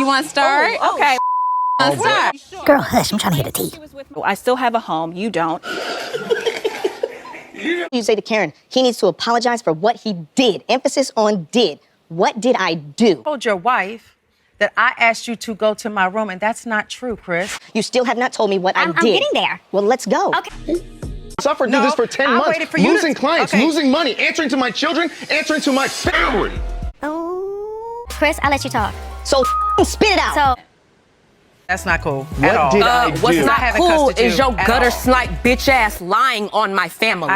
You want to start? Okay. Let's start. Girl, hush, I'm trying to hit a tea. I still have a home. You don't. You say to Karen, he needs to apologize for what he did. Emphasis on did. What did I do? I told your wife that I asked you to go to my room, and that's not true, Chris. You still have not told me what I did. I'm getting there. Well, let's go. Okay. Suffered through this for 10 I months, waited for you losing to- clients, okay. losing money, answering to my children, answering to my family. Oh. Chris, I'll let you talk. So spit it out. So, That's not cool What at all. did I do? What's not haven't cool cussed at is you your at gutter all. snipe bitch ass lying on my family.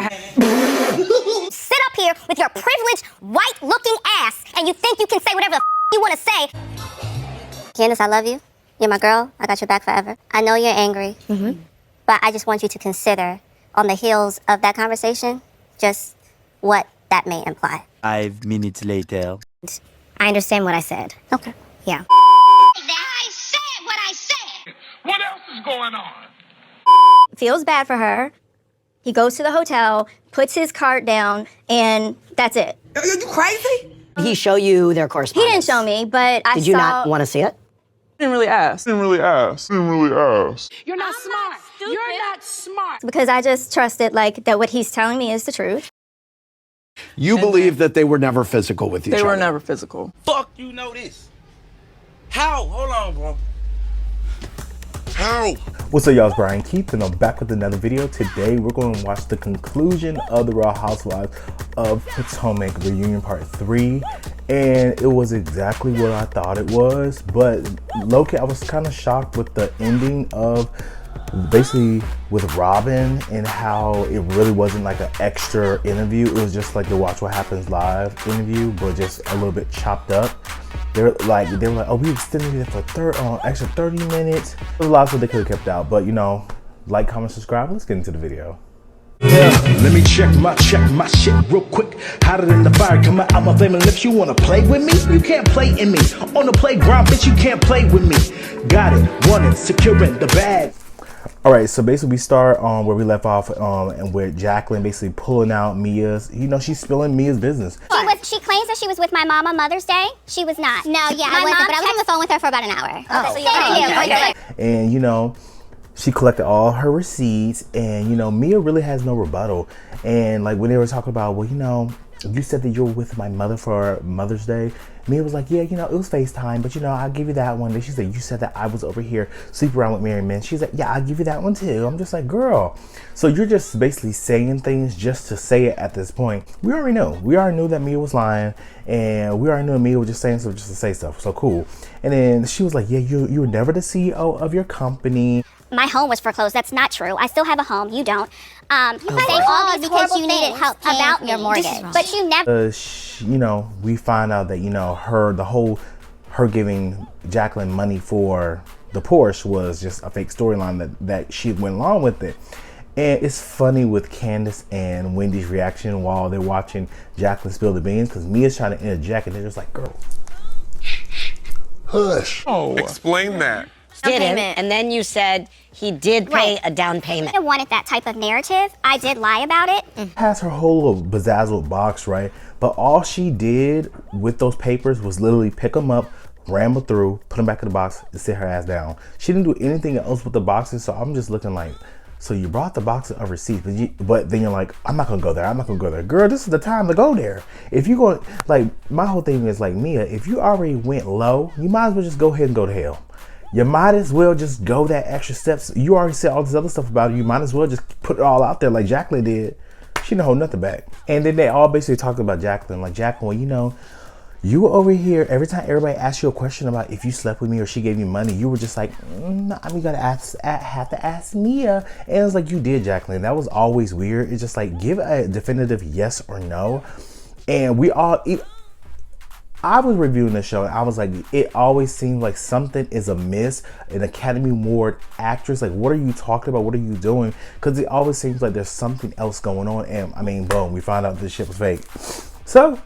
sit up here with your privileged, white-looking ass, and you think you can say whatever the you want to say. Candace, I love you. You're my girl. I got your back forever. I know you're angry, but I just want you to consider, on the heels of that conversation, just what that may imply. 5 minutes later. I understand what I said. Okay. Yeah. I said what I said. What else is going on? Feels bad for her. He goes to the hotel, puts his cart down, and that's it. Are you crazy? Did he show you their He correspondence? didn't show me, but I saw... Did you not want to see it? Didn't really ask. You're not smart. You're not smart. Because I just trusted, like, that what he's telling me is the truth. You believe that they were never physical with each other? They were never physical. Fuck you know this. How? Hold on, bro. How? What's up, y'all? It's Brian Keith, and I'm back with another video. Today, we're going to watch the conclusion of the Real Housewives of Potomac Reunion Part 3. And it was exactly what I thought it was. But low-key, I was kind of shocked with the ending of basically with Robin and how it really wasn't like an extra interview. It was just like the Watch What Happens Live interview, but just a little bit chopped up. They were like, oh, we extended it for extra 30 minutes. There's a lot of stuff they could have kept out, but you know, like, comment, subscribe. Let's get into the video. Yeah, let me check my shit real quick. Hotter than the fire coming out my flame. And if you wanna play with me, you can't play in me. On the playground, bitch, you can't play with me. Got it, want it, securing the bag. All right, so basically we start where we left off, and where Jacqueline basically pulling out Mia's, you know, she's spilling Mia's business. She claims that she was with my mom on Mother's Day. She was not. No, yeah, I wasn't, but I was on the phone with her for about an hour. Oh, so okay. And you know, she collected all her receipts, and you know, Mia really has no rebuttal. And like when they were talking about, well, you know, you said that you were with my mother for Mother's Day. Mia was like, yeah, you know, it was FaceTime, but you know, I'll give you that one. Then she said, you said that I was over here sleeping around with married men. She's like, yeah, I'll give you that one too. I'm just like, girl. So you're just basically saying things just to say it at this point. We already know. We already knew that Mia was lying, and we already knew Mia was just saying stuff just to say stuff. So cool. And then she was like, yeah, you were never the CEO of your company. My home was foreclosed. That's not true. I still have a home. You don't. You say all these because you needed help about your mortgage, but you never. You know, we find out that, you know, her giving Jacqueline money for the Porsche was just a fake storyline that she went along with it. And it's funny with Candace and Wendy's reaction while they're watching Jacqueline spill the beans, because Mia's trying to interject and they're just like, girl, Hush. Oh, explain that. Didn't, and then you said he did pay a down payment. I wanted that type of narrative. I did lie about it. has her whole little bedazzled box, right? But all she did with those papers was literally pick them up, ramble through, put them back in the box, and sit her ass down. She didn't do anything else with the boxes, so I'm just looking like, so you brought the boxes of receipts, but then you're like, I'm not gonna go there, I'm not gonna go there. Girl, this is the time to go there. If you go, like, my whole thing is like, Mia, if you already went low, you might as well just go ahead and go to hell. You might as well just go that extra steps. You already said all this other stuff about it. You might as well just put it all out there like Jacqueline did. She didn't hold nothing back. And then they all basically talked about Jacqueline. Like, Jacqueline, well, you know, you were over here. Every time everybody asked you a question about if you slept with me or she gave you money, you were just like, I'm gonna have to ask Mia. And it was like, you did, Jacqueline. That was always weird. It's just like, give a definitive yes or no. And we all... I was reviewing the show and I was like, it always seems like something is amiss. An Academy Award actress, like, what are you talking about? What are you doing? Because it always seems like there's something else going on. And I mean, boom, we found out this shit was fake. So,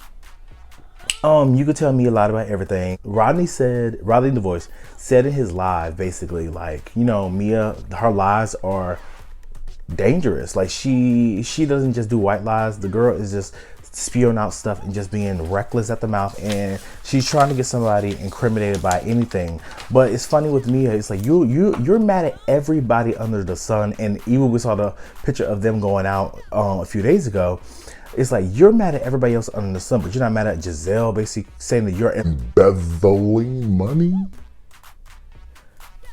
you could tell me a lot about everything. Rodney the Voice said in his live, basically, like, you know, Mia, her lies are dangerous. Like, she doesn't just do white lies. The girl is just spewing out stuff and just being reckless at the mouth, and she's trying to get somebody incriminated by anything. But it's funny with Mia, it's like you're mad at everybody under the sun. And even we saw the picture of them going out a few days ago. It's like you're mad at everybody else under the sun, but you're not mad at Giselle basically saying that you're embezzling money,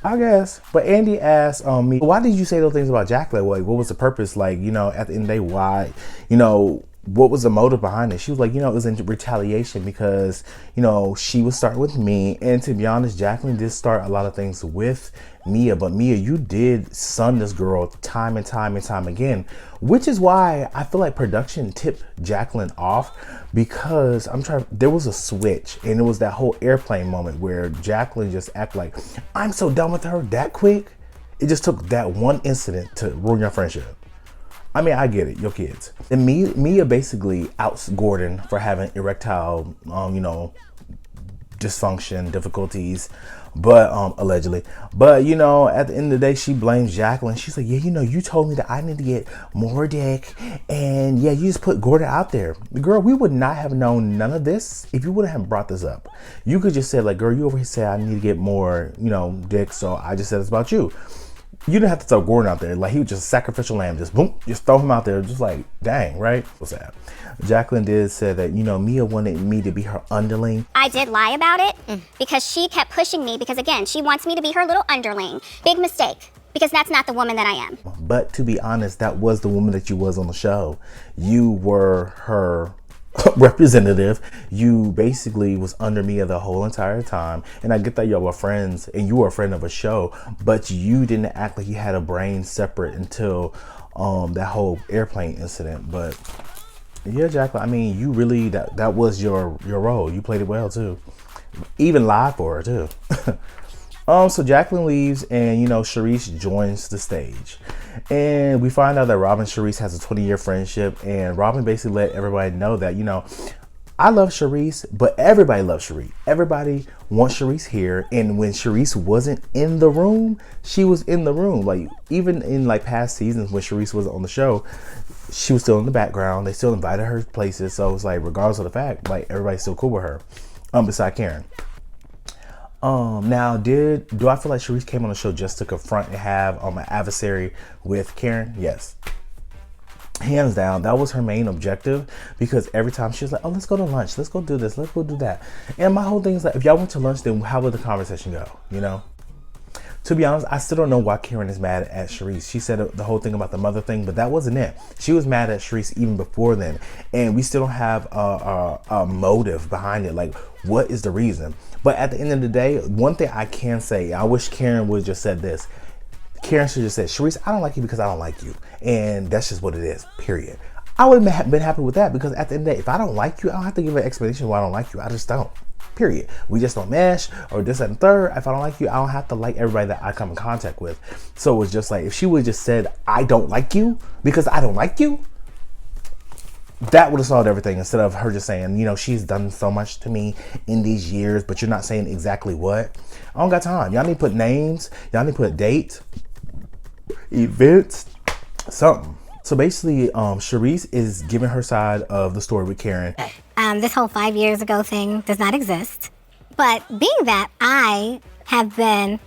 I guess. But Andy asked me, why did you say those things about Jacqueline? Like, what was the purpose? Like, you know, at the end of the day, why, you know, what was the motive behind it? She was like, you know, it was in retaliation because, you know, she was starting with me. And to be honest, Jacqueline did start a lot of things with Mia. But Mia, you did sun this girl time and time and time again, which is why I feel like production tipped Jacqueline off, because there was a switch, and it was that whole airplane moment where Jacqueline just acted like, I'm so done with her that quick. It just took that one incident to ruin your friendship. I mean, I get it, your kids. And Mia basically outs Gordon for having erectile, you know, dysfunction, difficulties, but allegedly. But, you know, at the end of the day, she blames Jacqueline. She's like, yeah, you know, you told me that I need to get more dick, and yeah, you just put Gordon out there. Girl, we would not have known none of this if you wouldn't have brought this up. You could just say, like, girl, you over here say I need to get more, you know, dick, so I just said it's about you. You didn't have to throw Gordon out there. Like, he was just a sacrificial lamb. Just boom, just throw him out there. Just like, dang, right? What's that? Jacqueline did say that, you know, Mia wanted me to be her underling. I did lie about it because she kept pushing me because, again, she wants me to be her little underling. Big mistake, because that's not the woman that I am. But to be honest, that was the woman that you was on the show. You were her representative. You basically was under Mia the whole entire time, and I get that y'all were friends and you were a friend of a show, but you didn't act like you had a brain separate until that whole airplane incident. But yeah, Jacqueline, I mean, you really, that was your role. You played it well too, even live for her too. So Jacqueline leaves, and, you know, Charisse joins the stage. And we find out that Robin and Charisse has a 20-year friendship, and Robin basically let everybody know that, you know, I love Charisse, but everybody loves Charisse. Everybody wants Charisse here. And when Charisse wasn't in the room, she was in the room. Like, even in like past seasons when Charisse wasn't on the show, she was still in the background. They still invited her places. So it's like, regardless of the fact, like, everybody's still cool with her, beside Karen. Now, do I feel like Charisse came on the show just to confront and have an adversary with Karen? Yes. Hands down, that was her main objective, because every time she was like, oh, let's go to lunch, let's go do this, let's go do that. And my whole thing is like, if y'all went to lunch, then how would the conversation go, you know? To be honest, I still don't know why Karen is mad at Charisse. She said the whole thing about the mother thing, but that wasn't it. She was mad at Charisse even before then, and we still don't have a motive behind it. Like, what is the reason? But at the end of the day, one thing I can say, I wish Karen would have just said this. Karen should have just said, Charisse, I don't like you because I don't like you. And that's just what it is, period. I would have been happy with that, because at the end of the day, if I don't like you, I don't have to give an explanation why I don't like you. I just don't. Period. We just don't mesh, or this, that, and third. If I don't like you, I don't have to like everybody that I come in contact with. So it was just like, if she would have just said, I don't like you because I don't like you, that would have solved everything, instead of her just saying, you know, she's done so much to me in these years, but you're not saying exactly what. I don't got time. Y'all need to put names. Y'all need to put dates, events, something. So basically, Charisse is giving her side of the story with Karen. This whole 5 years ago thing does not exist. But being that I have been,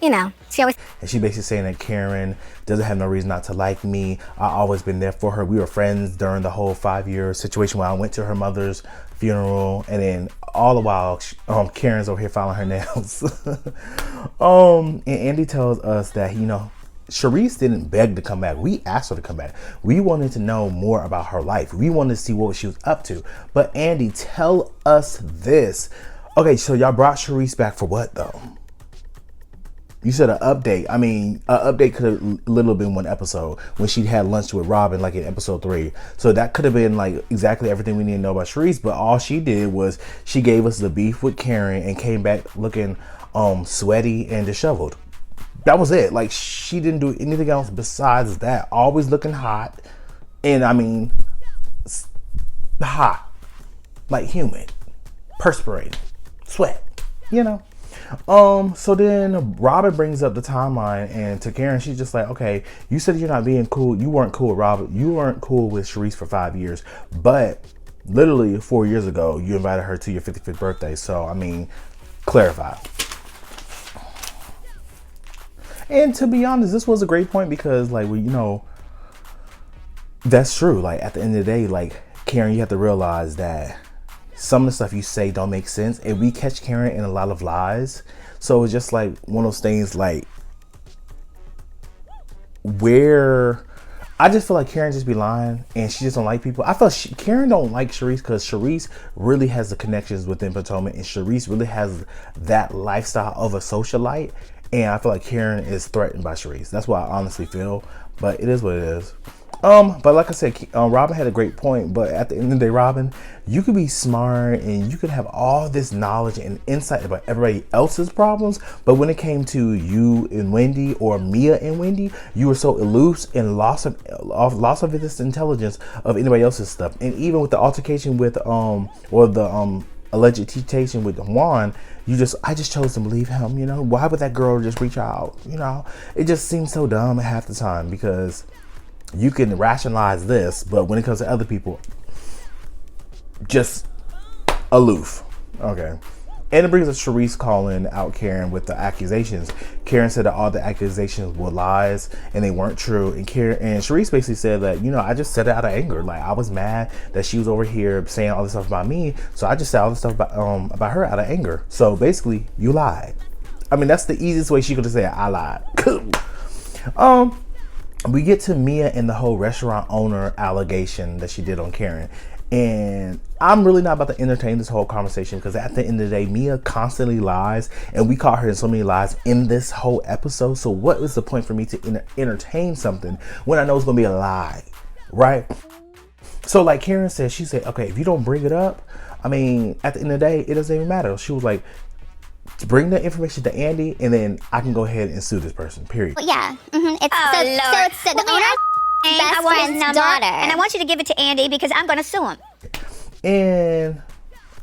you know, she always... And she basically saying that Karen doesn't have no reason not to like me. I always been there for her. We were friends during the whole 5-year situation where I went to her mother's funeral. And then all the while, Karen's over here filing her nails. And Andy tells us that, you know, Charisse didn't beg to come back. We asked her to come back. We wanted to know more about her life. We wanted to see what she was up to. But Andy, tell us this. Okay, so y'all brought Charisse back for what, though? You said an update. I mean, an update could have literally been one episode when she had lunch with Robin, like in episode 3. So that could have been like exactly everything we need to know about Charisse. But all she did was she gave us the beef with Karen and came back looking sweaty and disheveled. That was it. Like, she didn't do anything else besides that. Always looking hot. And I mean, hot. Like humid. Perspirating. Sweat. You know? So then Robin brings up the timeline, and to Karen, she's just like, okay, you said you're not being cool. You weren't cool with Robin. You weren't cool with Charisse for 5 years. But literally 4 years ago, you invited her to your 55th birthday. So, I mean, clarify. And to be honest, this was a great point because, like, well, you know, that's true. Like, at the end of the day, like, Karen, you have to realize that some of the stuff you say don't make sense. And we catch Karen in a lot of lies. So it's just like one of those things, like, where I just feel like Karen just be lying and she just don't like people. I feel Karen don't like Sharice because Sharice really has the connections within Potomac, and Sharice really has that lifestyle of a socialite. And I feel like Karen is threatened by Sharice. That's what I honestly feel. But it is what it is. But like I said, Robin had a great point. But at the end of the day, Robin, you could be smart and you could have all this knowledge and insight about everybody else's problems. But when it came to you and Wendy, or Mia and Wendy, you were so elusive and loss of this intelligence of anybody else's stuff. And even with the altercation with or the alleged temptation with Juan, I just chose to believe him. You know, why would that girl just reach out? You know, it just seems so dumb half the time because you can rationalize this, but when it comes to other people, just aloof. Okay. And it brings up Sharice calling out Karen with the accusations. Karen said that all the accusations were lies and they weren't true. And Sharice basically said that, you know, I just said it out of anger. Like, I was mad that she was over here saying all this stuff about me. So I just said all this stuff about her out of anger. So basically, you lied. I mean, that's the easiest way she could have said, I lied. We get to Mia and the whole restaurant owner allegation that she did on Karen. And I'm really not about to entertain this whole conversation because at the end of the day, Mia constantly lies, and we caught her in so many lies in this whole episode. So what is the point for me to entertain something when I know it's going to be a lie, right? So like Karen said, she said, okay, if you don't bring it up, I mean, at the end of the day, it doesn't even matter. She was like, bring the information to Andy, and then I can go ahead and sue this person, period. Well, yeah. Mm-hmm. It's the owner. I want his number, and I want you to give it to Andy because I'm going to sue him. And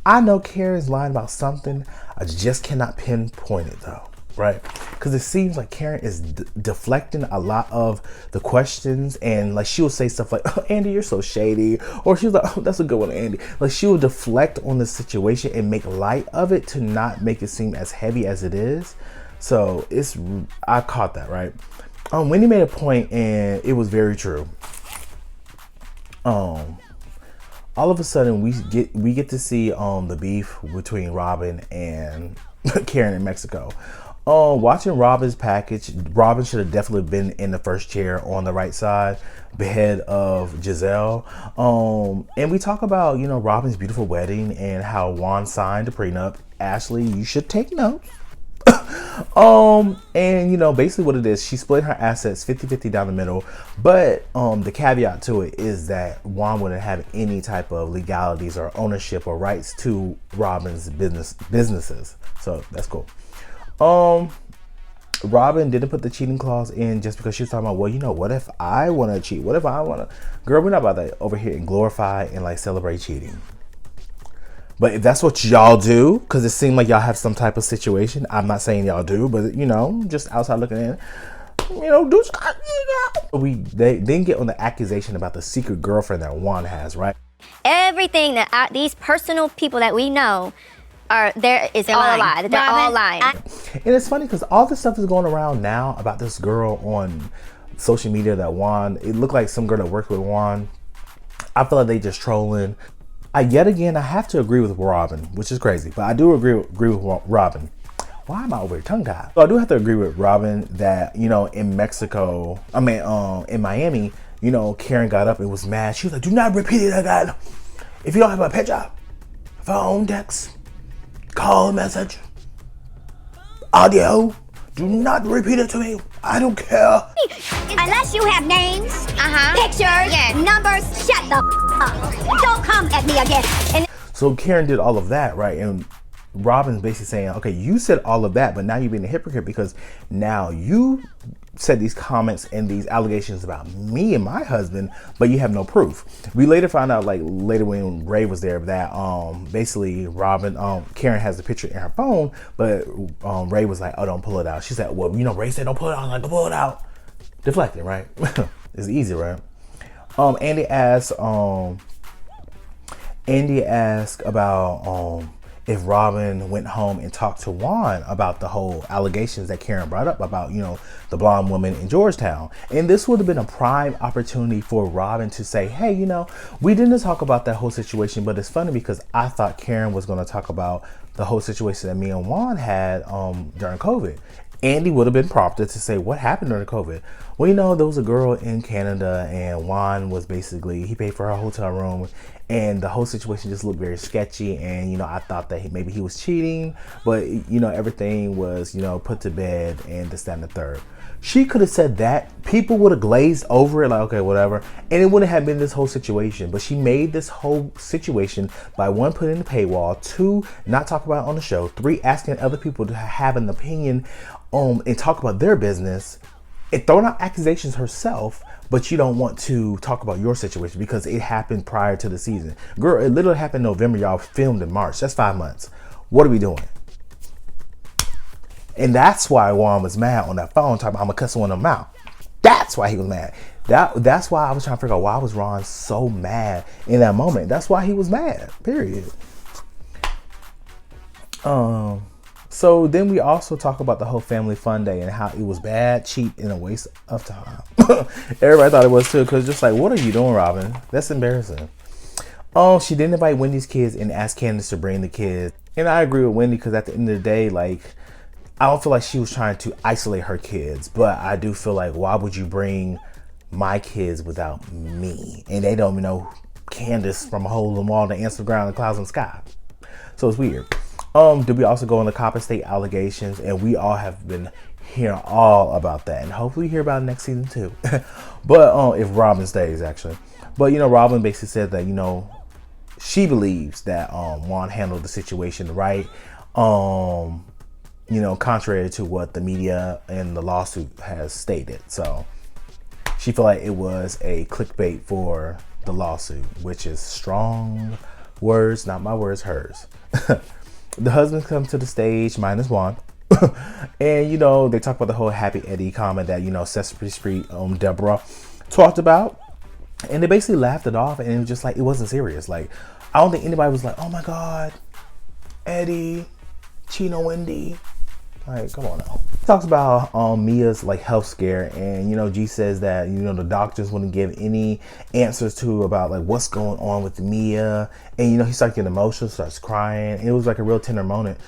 I know Karen's lying about something. I just cannot pinpoint it though, right? Because it seems like Karen is deflecting a lot of the questions, and like she will say stuff like, oh, Andy, you're so shady, or she was like, oh, that's a good one, Andy. Like she will deflect on the situation and make light of it to not make it seem as heavy as it is. So I caught that, right? Wendy made a point, and it was very true. All of a sudden we get to see the beef between Robin and Karen in Mexico. Watching Robin's package, Robin should have definitely been in the first chair on the right side, ahead of Giselle. And we talk about, you know, Robin's beautiful wedding and how Juan signed the prenup. Ashley, you should take notes. And you know, basically what it is, she split her assets 50-50 down the middle, but the caveat to it is that Juan wouldn't have any type of legalities or ownership or rights to Robin's businesses. So that's cool. Robin didn't put the cheating clause in just because she was talking about, well, you know, what if I want to cheat? What if I want to? Girl, we're not about to over here and glorify and like celebrate cheating. But if that's what y'all do, because it seemed like y'all have some type of situation, I'm not saying y'all do, but you know, just outside looking in, you know, they didn't get on the accusation about the secret girlfriend that Juan has, right? Everything that these personal people that we know all a lie. They're all lying. And it's funny because all this stuff is going around now about this girl on social media that Juan, it looked like some girl that worked with Juan. I feel like they just trolling. Yet again, I have to agree with Robin, which is crazy, but I do agree with Robin. Why am I over here tongue-tied? So I do have to agree with Robin that, you know, in Miami, you know, Karen got up and was mad. She was like, do not repeat it again. If you don't have a picture, phone, text, call, message, audio, do not repeat it to me. I don't care. Unless you have names, pictures, numbers, shut the up. Don't come at me again. So Karen did all of that, right? And Robin's basically saying, okay, you said all of that, but now you're being a hypocrite because now you said these comments and these allegations about me and my husband, but you have no proof. We later found out, like later when Ray was there, that basically Karen has the picture in her phone, but Ray was like, oh, don't pull it out. She said, well, you know, Ray said don't pull it out. I'm like, go pull it out. Deflecting, right? It's easy, right? Andy asked Andy asked about if Robin went home and talked to Juan about the whole allegations that Karen brought up about, you know, the blonde woman in Georgetown. And this would have been a prime opportunity for Robin to say, hey, you know, we didn't talk about that whole situation, but it's funny because I thought Karen was going to talk about the whole situation that me and Juan had during COVID. Andy would have been prompted to say, what happened during COVID? Well, you know, there was a girl in Canada and Juan was basically, he paid for her hotel room and the whole situation just looked very sketchy. And, you know, I thought that maybe he was cheating, but, you know, everything was, you know, put to bed and this, that, and the third. She could have said that. People would have glazed over it like, okay, whatever. And it wouldn't have been this whole situation. But she made this whole situation by 1, putting the paywall, 2, not talk about it on the show, 3, asking other people to have an opinion and talk about their business, and throwing out accusations herself, but you don't want to talk about your situation because it happened prior to the season. Girl, it literally happened in November. Y'all filmed in March. That's 5 months. What are we doing? And that's why Juan was mad on that phone talking about I'm gonna cuss one of them out. That's why he was mad. That's why I was trying to figure out why was Ron so mad in that moment. That's why he was mad, period. So then we also talk about the whole family fun day and how it was bad, cheap, and a waste of time. Everybody thought it was too, because just like, what are you doing, Robin? That's embarrassing. She didn't invite Wendy's kids and asked Candace to bring the kids. And I agree with Wendy, because at the end of the day, like, I don't feel like she was trying to isolate her kids, but I do feel like, why would you bring my kids without me? And they don't even know Candace from a hole in the wall to answer the ground, the clouds, and the sky. So it's weird. Did we also go on the Copper State allegations? And we all have been hearing all about that. And hopefully we hear about it next season too. But if Robin stays, actually. But, you know, Robin basically said that, you know, she believes that Juan handled the situation right. You know, contrary to what the media and the lawsuit has stated. So she felt like it was a clickbait for the lawsuit, which is strong words, not my words, hers. The husbands come to the stage, minus Juan. And, you know, they talk about the whole Happy Eddie comment that, you know, Sesame Street, Deborah talked about. And they basically laughed it off, and it was just like, it wasn't serious. Like, I don't think anybody was like, oh my God, Eddie, Chino, Wendy. Like, come on now. Talks about Mia's like health scare, and you know, G says that, you know, the doctors wouldn't give any answers to about like what's going on with Mia, and you know, he starts getting emotional, starts crying. It was like a real tender moment.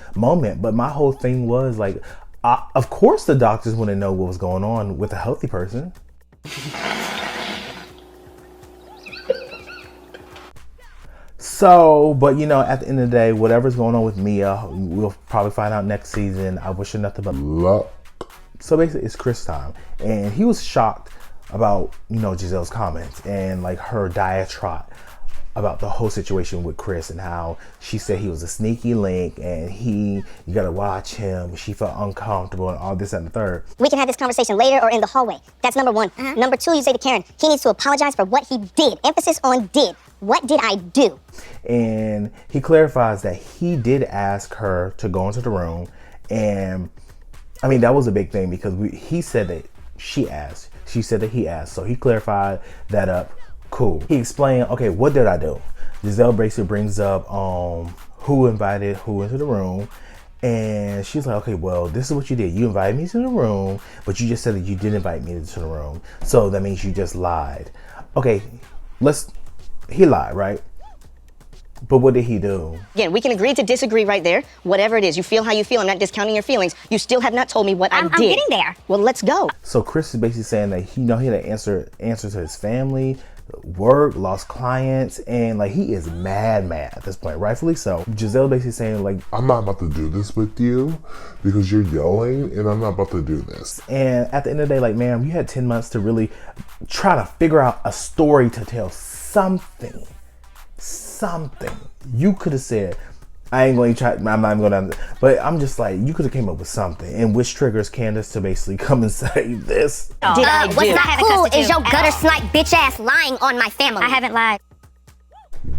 But my whole thing was like, of course the doctors wouldn't know what was going on with a healthy person. So, but you know, at the end of the day, whatever's going on with Mia, we'll probably find out next season. I wish her nothing but luck. So basically, it's Chris time. And he was shocked about, you know, Giselle's comments and like her diatribe about the whole situation with Chris and how she said he was a sneaky link and you gotta watch him. She felt uncomfortable and all this and the third. We can have this conversation later or in the hallway. That's number one. Number two, you say to Karen, he needs to apologize for what he did. Emphasis on did. What did I do? And he clarifies that he did ask her to go into the room. And I mean, that was a big thing because he said that she asked. She said that he asked. So he clarified that up. Cool. He explained, okay, what did I do? Giselle basically brings up who invited who into the room. And she's like, okay, well, this is what you did. You invited me to the room, but you just said that you didn't invite me to the room. So that means you just lied. Okay, he lied, right? But what did he do? Again, we can agree to disagree right there. Whatever it is, you feel how you feel. I'm not discounting your feelings. You still have not told me what I did. I'm getting there. Well, let's go. So Chris is basically saying that he had to answer to his family, work, lost clients, and like he is mad at this point, rightfully so. Giselle basically saying like, I'm not about to do this with you because you're yelling, and I'm not about to do this. And at the end of the day, like, ma'am, you had 10 months to really try to figure out a story to tell. Something you could have said. I ain't going to try. I'm not even going to. But I'm just like, you could have came up with something, and which triggers Candace to basically come and say this. Did I do? What's not cool is your gutter snipe bitch ass lying on my family. I haven't lied.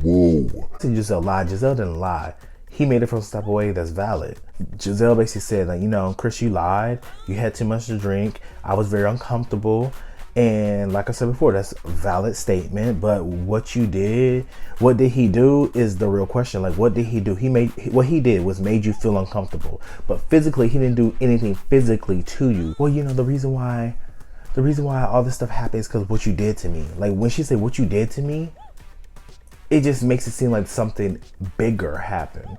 Whoa. Giselle lied. Giselle didn't lie. He made it from some type of way that's valid. Giselle basically said, like, you know, Chris, you lied. You had too much to drink. I was very uncomfortable. And like I said before, that's a valid statement. But what did he do is the real question. Like, what did he do? What he did was made you feel uncomfortable. But physically, he didn't do anything physically to you. Well, you know, the reason why all this stuff happens is because what you did to me. Like, when she said what you did to me, it just makes it seem like something bigger happened.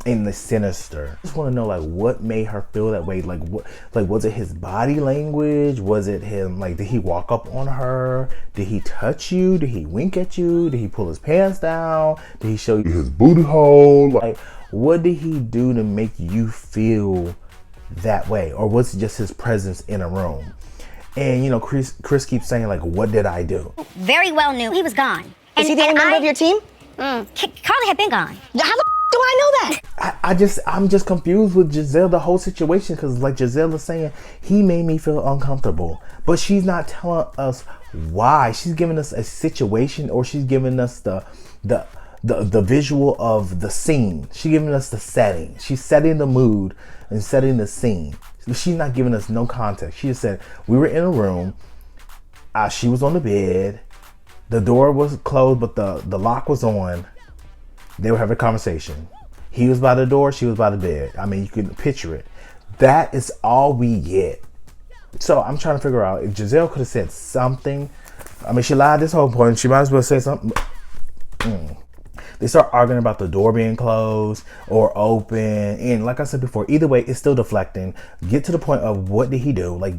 In the sinister. I just want to know, like, what made her feel that way? Like, what, like, was it his body language? Was it him, like, did he walk up on her? Did he touch you? Did he wink at you? Did he pull his pants down? Did he show you his booty hole? Like, what did he do to make you feel that way? Or was it just his presence in a room? And, you know, Chris keeps saying, like, what did I do? Very well knew he was gone. Is he the only member of your team? Carly had been gone. How the do I know that? I'm just confused with Giselle, the whole situation, because like Giselle is saying, he made me feel uncomfortable, but she's not telling us why. She's giving us a situation, or she's giving us the visual of the scene. She's giving us the setting. She's setting the mood and setting the scene. She's not giving us no context. She just said, we were in a room, she was on the bed, the door was closed, but the lock was on. They were having a conversation. He was by the door, she was by the bed. I mean, you can picture it. That is all we get. So I'm trying to figure out if Giselle could have said something. I mean, she lied this whole point. She might as well say something. They start arguing about the door being closed or open. And like I said before, either way, it's still deflecting. Get to the point of what did he do? Like,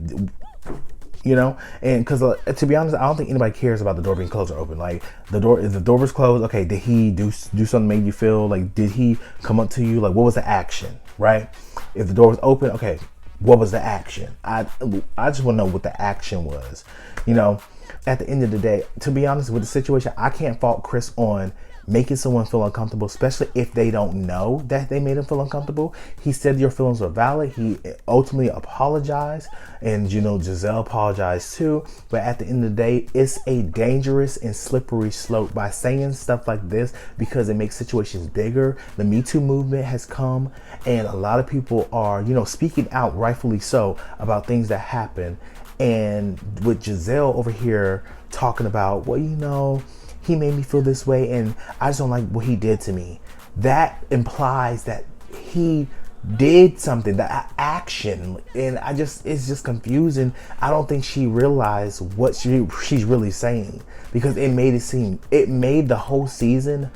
you know, and because to be honest, I don't think anybody cares about the door being closed or open. Like, if the door was closed, okay, did he do something made you feel like, did he come up to you? Like, what was the action, right? If the door was open, okay, what was the action? I just want to know what the action was. You know, at the end of the day, to be honest with the situation, I can't fault Chris on making someone feel uncomfortable, especially if they don't know that they made him feel uncomfortable. He said your feelings were valid. He ultimately apologized, and you know, Giselle apologized too. But at the end of the day, it's a dangerous and slippery slope by saying stuff like this, because it makes situations bigger. The Me Too movement has come, and a lot of people are, you know, speaking out, rightfully so, about things that happen. And with Giselle over here talking about, well, you know, he made me feel this way and I just don't like what he did to me. That implies that he did something, that action, and it's just confusing. I don't think she realized what she's really saying, because it made the whole season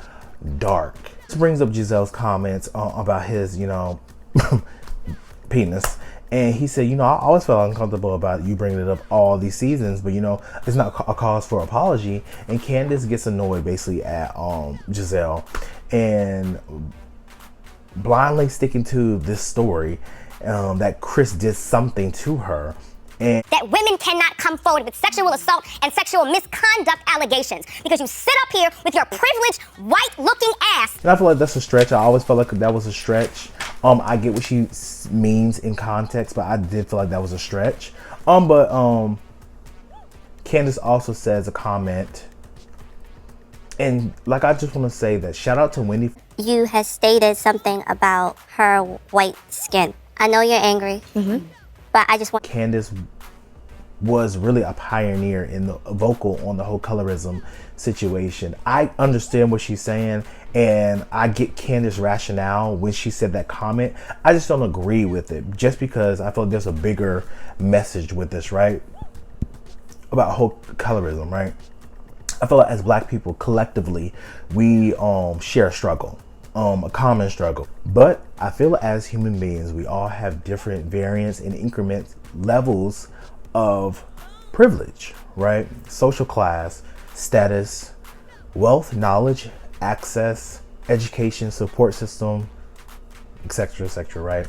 dark. This brings up Giselle's comments about his, you know, penis. And he said, you know, I always felt uncomfortable about you bringing it up all these seasons, but you know, it's not a cause for apology. And Candace gets annoyed basically at Giselle and blindly sticking to this story that Chris did something to her. And that women cannot come forward with sexual assault and sexual misconduct allegations because you sit up here with your privileged white-looking ass. And I feel like that's a stretch. I always felt like that was a stretch. I get what she means in context, but I did feel like that was a stretch. But Candace also says a comment, and like, I just want to say that shout out to Wendy. You has stated something about her white skin. I know you're angry, but I just want. Candace was really a pioneer in the vocal on the whole colorism situation. I understand what she's saying, and I get Candace's rationale when she said that comment. I just don't agree with it, just because I feel like there's a bigger message with this, right? About whole colorism, right? I feel like as Black people collectively, we share a struggle, a common struggle. But I feel as human beings, we all have different variants and increments, levels of privilege, right? Social class, status, wealth, knowledge, access, education, support system, etc., right?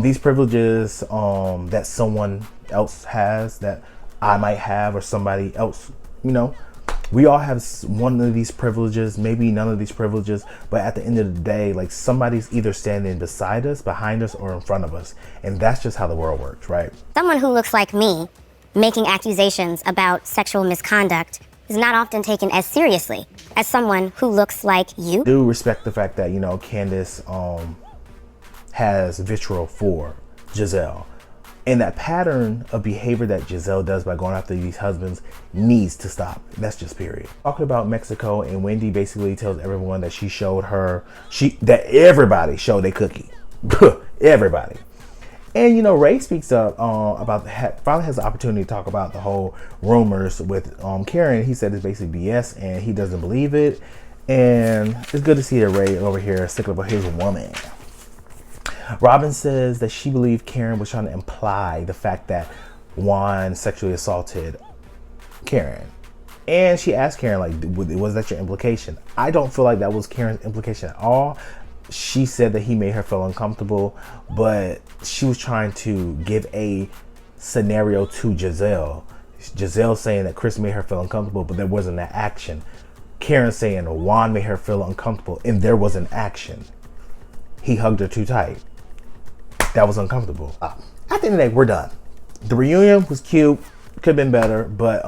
These privileges that someone else has, that I might have, or somebody else, you know, we all have one of these privileges, maybe none of these privileges, but at the end of the day, like, somebody's either standing beside us, behind us, or in front of us. And that's just how the world works, right? Someone who looks like me making accusations about sexual misconduct is not often taken as seriously as someone who looks like you. I do respect the fact that, you know, Candace has vitriol for Giselle. And that pattern of behavior that Giselle does by going after these husbands needs to stop. That's just period. Talking about Mexico, and Wendy basically tells everyone that she showed her, that everybody showed their cookie. Everybody. And you know, Ray speaks up about finally has the opportunity to talk about the whole rumors with Karen. He said it's basically BS and he doesn't believe it. And it's good to see that Ray over here sticking up for his woman. Robin says that she believed Karen was trying to imply the fact that Juan sexually assaulted Karen. And she asked Karen, like, was that your implication? I don't feel like that was Karen's implication at all. She said that he made her feel uncomfortable, but she was trying to give a scenario to Giselle. Giselle saying that Chris made her feel uncomfortable, but there wasn't that action. Karen saying Juan made her feel uncomfortable, and there was an action. He hugged her too tight. That was uncomfortable. At the end of the day, we're done. The reunion was cute. Could have been better, but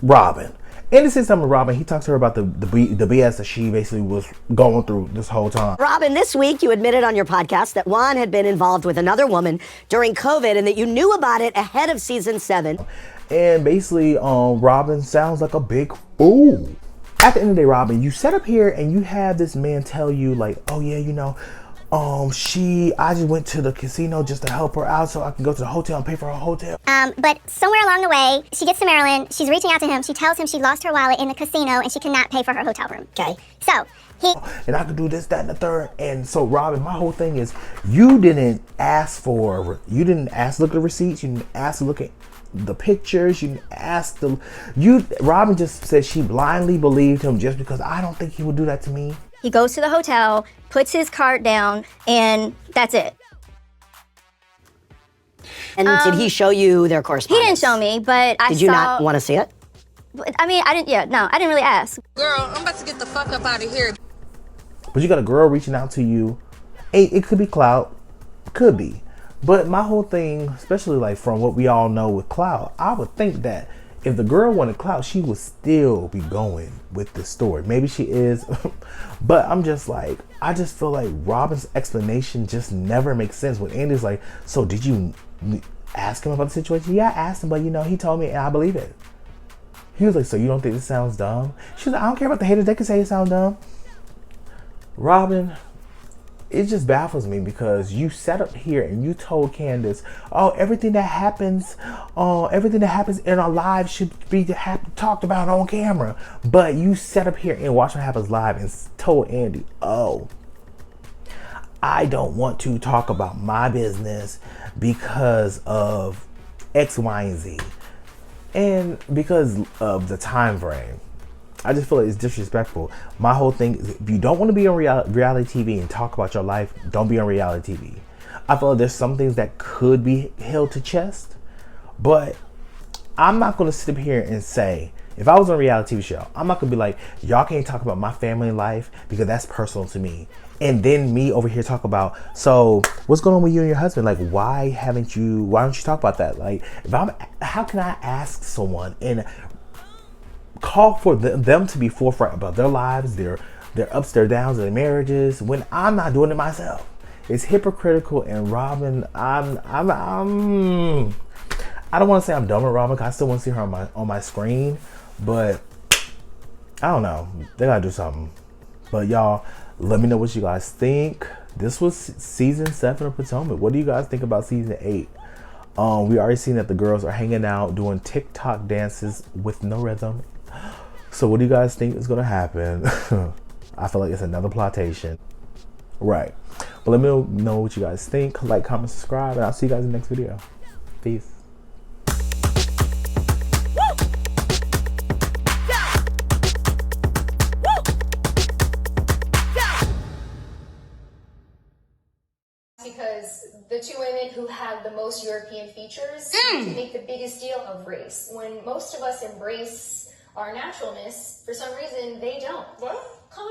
Robin. And this is something with Robin. He talks to her about the BS that she basically was going through this whole time. Robin, this week you admitted on your podcast that Juan had been involved with another woman during COVID and that you knew about it ahead of season 7. And basically, Robin sounds like a big fool. At the end of the day, Robin, you set up here and you have this man tell you like, oh yeah, you know, I just went to the casino just to help her out so I can go to the hotel and pay for her hotel. But somewhere along the way, she gets to Maryland, she's reaching out to him, she tells him she lost her wallet in the casino and she cannot pay for her hotel room. Okay. So, and I could do this, that, and the third. And so, Robin, my whole thing is you didn't ask to look at the receipts, you didn't ask to look at the pictures, you didn't ask Robin just said she blindly believed him just because I don't think he would do that to me. he goes to the hotel, puts his cart down, and that's it. And did he show you their correspondence? He didn't show me, but I saw... Did you not want to see it? I mean, I didn't really ask. Girl, I'm about to get the fuck up out of here. But you got a girl reaching out to you. It could be clout. Could be. But my whole thing, especially like from what we all know with clout, I would think that if the girl wanted clout, she would still be going with this story. Maybe she is. But I'm just like, I just feel like Robin's explanation just never makes sense. When Andy's like, so did you ask him about the situation? Yeah, I asked him, but you know, he told me and I believe it. He was like, so you don't think this sounds dumb? She was like, I don't care about the haters. They can say it sounds dumb. Robin, it just baffles me because you sat up here and you told Candace, oh, everything that happens in our lives should be talked about on camera. But you sat up here and watched what happens live and told Andy, oh, I don't want to talk about my business because of X, Y, and Z. And because of the time frame. I just feel like it's disrespectful. My whole thing is, if you don't want to be on reality TV and talk about your life, don't be on reality TV. I feel like there's some things that could be held to chest, but I'm not going to sit up here and say, if I was on a reality TV show, I'm not going to be like, y'all can't talk about my family life because that's personal to me. And then me over here talk about, so what's going on with you and your husband? Like, why don't you talk about that? Like, how can I ask someone and call for them to be forthright about their lives, their ups, their downs, their marriages, when I'm not doing it myself? It's hypocritical. And Robin, I don't want to say I'm done with Robin because I still want to see her on my screen, but I don't know. They gotta do something. But y'all, let me know what you guys think. This was season 7 of Potomac. What do you guys think about season 8? We already seen that the girls are hanging out doing TikTok dances with no rhythm. So what do you guys think is going to happen? I feel like it's another plotation. Right. But let me know what you guys think. Like, comment, subscribe, and I'll see you guys in the next video. Peace. Because the two women who have the most European features to make the biggest deal of race. When most of us embrace our naturalness, for some reason they don't. What? Color